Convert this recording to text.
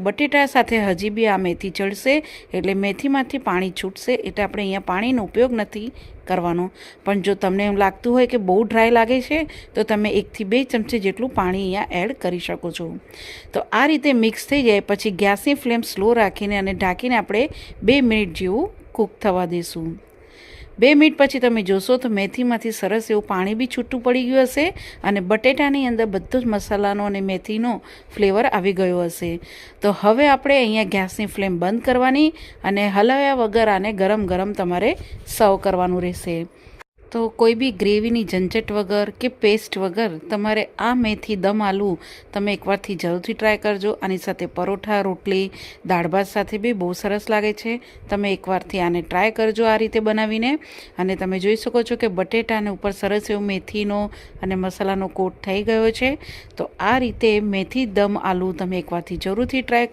બટેટા સાથે હજી બી આ મેથી ચડશે, એટલે મેથીમાંથી પાણી છૂટશે, એટલે આપણે અહીંયા પાણીનો ઉપયોગ નથી કરવાનો. પણ જો તમને એમ લાગતું હોય કે બહુ ડ્રાય લાગે છે તો તમે 1 થી 2 ચમચી જેટલું પાણી અહીંયા એડ કરી શકો છો. તો આ રીતે મિક્સ થઈ જાય પછી ગેસની ફ્લેમ સ્લો રાખીને અને ઢાંકીને આપણે 2 મિનિટ જેવું કૂક થવા દઈશું. 2 મિનિટ પછી તમે જોશો તો મેથીમાંથી સરસ એવું પાણી બી છૂટું પડી ગયું હશે અને બટેટાની અંદર બધો જ મસાલાનો અને મેથીનો ફ્લેવર આવી ગયો હશે. તો હવે આપણે અહીંયા ગેસની ફ્લેમ બંધ કરવાની અને હલાવ્યા વગર આને ગરમ ગરમ તમારે સર્વ કરવાનું રહેશે. તો કોઈ બી ગ્રેવીની ઝંઝટ વગર કે પેસ્ટ વગર તમારે આ મેથી દમ આલુ તમે એકવારથી જરૂરથી ટ્રાય કરજો. આની સાથે પરોઠા, રોટલી, દાળ ભાત સાથે બી બહુ સરસ લાગે છે. તમે એકવારથી આને ટ્રાય કરજો આ રીતે બનાવીને. અને તમે જોઈ શકો છો કે બટેટાને ઉપર સરસ એવો મેથીનો અને મસાલાનો કોટ થઈ ગયો છે. તો આ રીતે મેથી દમ આલુ તમે એકવારથી જરૂરથી ટ્રાય